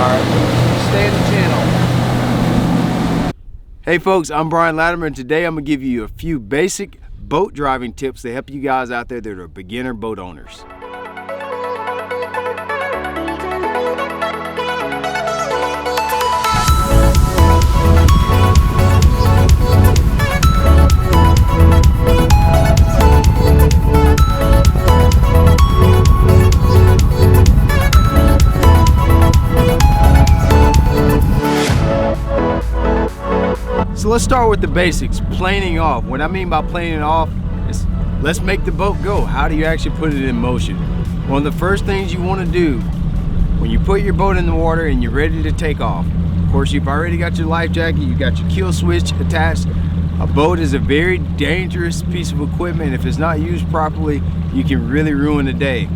Alright, stay in the channel. Hey folks, I'm Brian Latimer, and today I'm going to give you a few basic boat driving tips to help you guys out there that are beginner boat owners. So let's start with the basics, planing off. What I mean by planing off is let's make the boat go. How do you actually put it in motion? One of the first things you want to do when you put your boat in the water and you're ready to take off, of course you've already got your life jacket, you've got your kill switch attached. A boat is a very dangerous piece of equipment. If it's not used properly, you can really ruin the day.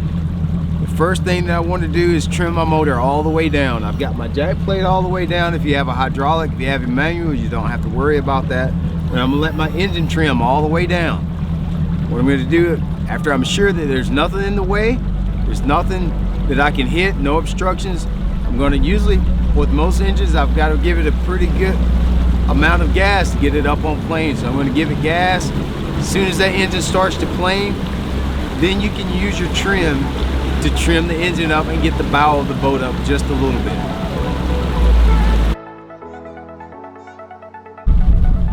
The first thing that I want to do is trim my motor all the way down. I've got my jack plate all the way down. If you have a hydraulic, if you have a manual, you don't have to worry about that. But I'm gonna let my engine trim all the way down. What I'm gonna do, after I'm sure that there's nothing in the way, there's nothing that I can hit, no obstructions, I'm gonna usually, with most engines, I've got to give it a pretty good amount of gas to get it up on plane. So I'm gonna give it gas. As soon as that engine starts to plane, then you can use your trim to trim the engine up and get the bow of the boat up just a little bit.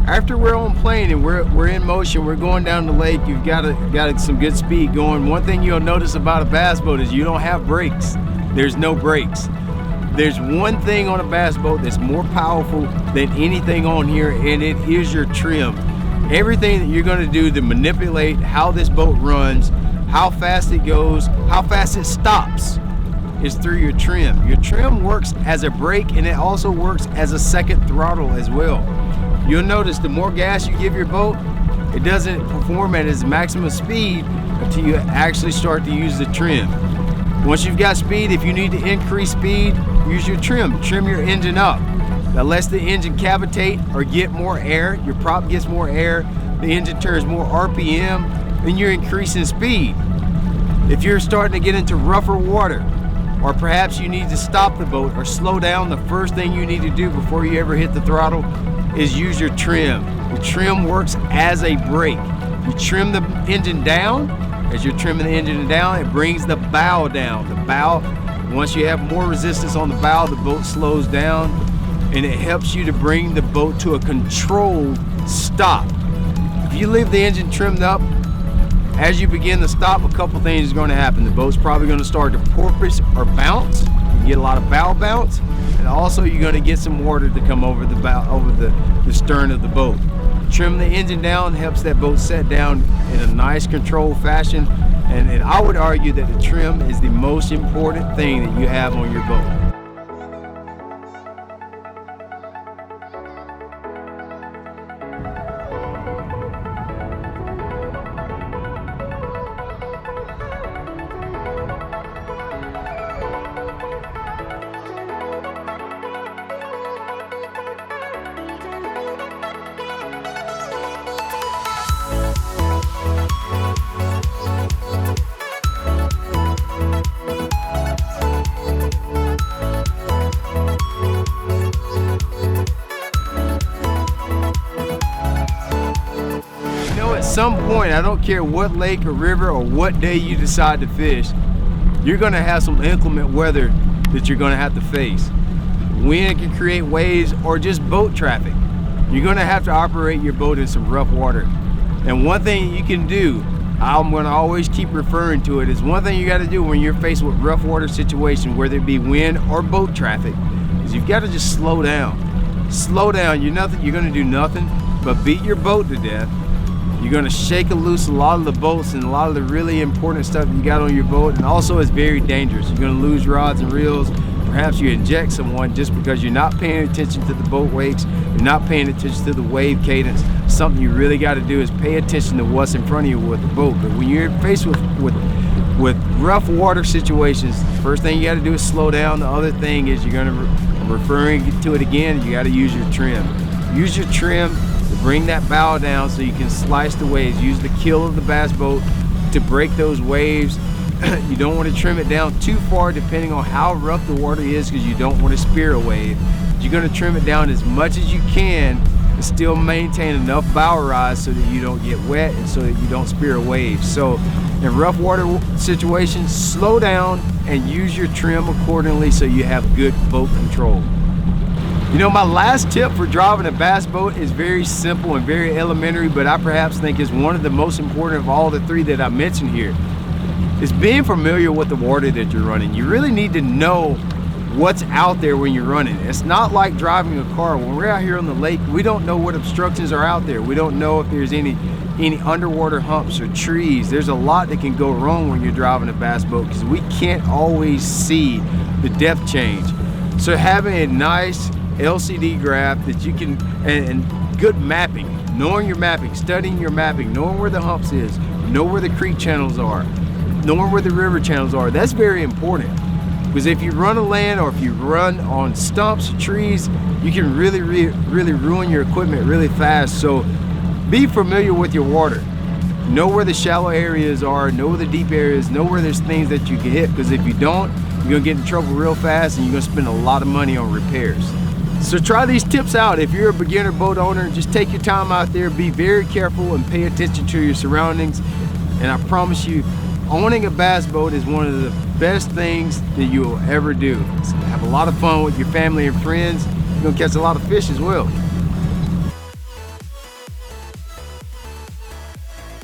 After we're on plane and we're in motion, we're going down the lake, you've got some good speed going. One thing you'll notice about a bass boat is you don't have brakes. There's no brakes. There's one thing on a bass boat that's more powerful than anything on here, and it is your trim. Everything that you're going to do to manipulate how this boat runs, how fast it goes, how fast it stops, is through your trim. Your trim works as a brake, and it also works as a second throttle as well. You'll notice the more gas you give your boat, it doesn't perform at its maximum speed until you actually start to use the trim. Once you've got speed, if you need to increase speed, use your trim. Trim your engine up. That lets the engine cavitate or get more air. Your prop gets more air. The engine turns more RPM, and you're increasing speed. If you're starting to get into rougher water, or perhaps you need to stop the boat or slow down, the first thing you need to do before you ever hit the throttle is use your trim. The trim works as a brake. You trim the engine down. As you're trimming the engine down, it brings the bow down. The bow, once you have more resistance on the bow, the boat slows down, and it helps you to bring the boat to a controlled stop. If you leave the engine trimmed up, as you begin to stop, a couple things are going to happen. The boat's probably going to start to porpoise or bounce. You get a lot of bow bounce, and also you're going to get some water to come over the bow, over the stern of the boat. Trim the engine down helps that boat set down in a nice controlled fashion, and I would argue that the trim is the most important thing that you have on your boat. At some point, I don't care what lake or river or what day you decide to fish, you're going to have some inclement weather that you're going to have to face. Wind can create waves or just boat traffic. You're going to have to operate your boat in some rough water. And one thing you can do, I'm going to always keep referring to it, is one thing you got to do when you're faced with rough water situation, whether it be wind or boat traffic, is you've got to just slow down. Slow down. You're going to do nothing but beat your boat to death. You're going to shake loose a lot of the bolts and a lot of the really important stuff you got on your boat, and also it's very dangerous. You're going to lose rods and reels. Perhaps you inject someone just because you're not paying attention to the boat wakes, you're not paying attention to the wave cadence. Something you really got to do is pay attention to what's in front of you with the boat. But when you're faced with rough water situations, the first thing you got to do is slow down. The other thing is you're going to, I'm referring to it again, you got to use your trim. Use your trim to bring that bow down so you can slice the waves. Use the keel of the bass boat to break those waves You don't want to trim it down too far depending on how rough the water is, because you don't want to spear a wave. You're going to trim it down as much as you can and still maintain enough bow rise so that you don't get wet and so that you don't spear a wave. So in rough water situations, slow down and use your trim accordingly so you have good boat control. You know, my last tip for driving a bass boat is very simple and very elementary, but I perhaps think is one of the most important of all the three that I mentioned here. Is being familiar with the water that you're running. You really need to know what's out there when you're running. It's not like driving a car. When we're out here on the lake, we don't know what obstructions are out there. We don't know if there's any underwater humps or trees. There's a lot that can go wrong when you're driving a bass boat because we can't always see the depth change. So having a nice LCD graph that you can, and good mapping, knowing your mapping, studying your mapping, knowing where the humps is, know where the creek channels are, knowing where the river channels are, that's very important. Because if you run a land or if you run on stumps or trees, you can really ruin your equipment really fast. So be familiar with your water. Know where the shallow areas are, know where the deep areas, know where there's things that you can hit, because if you don't, you're gonna get in trouble real fast and you're gonna spend a lot of money on repairs. So try these tips out. If you're a beginner boat owner, just take your time out there, be very careful and pay attention to your surroundings. And I promise you, owning a bass boat is one of the best things that you will ever do. So have a lot of fun with your family and friends. You're gonna catch a lot of fish as well.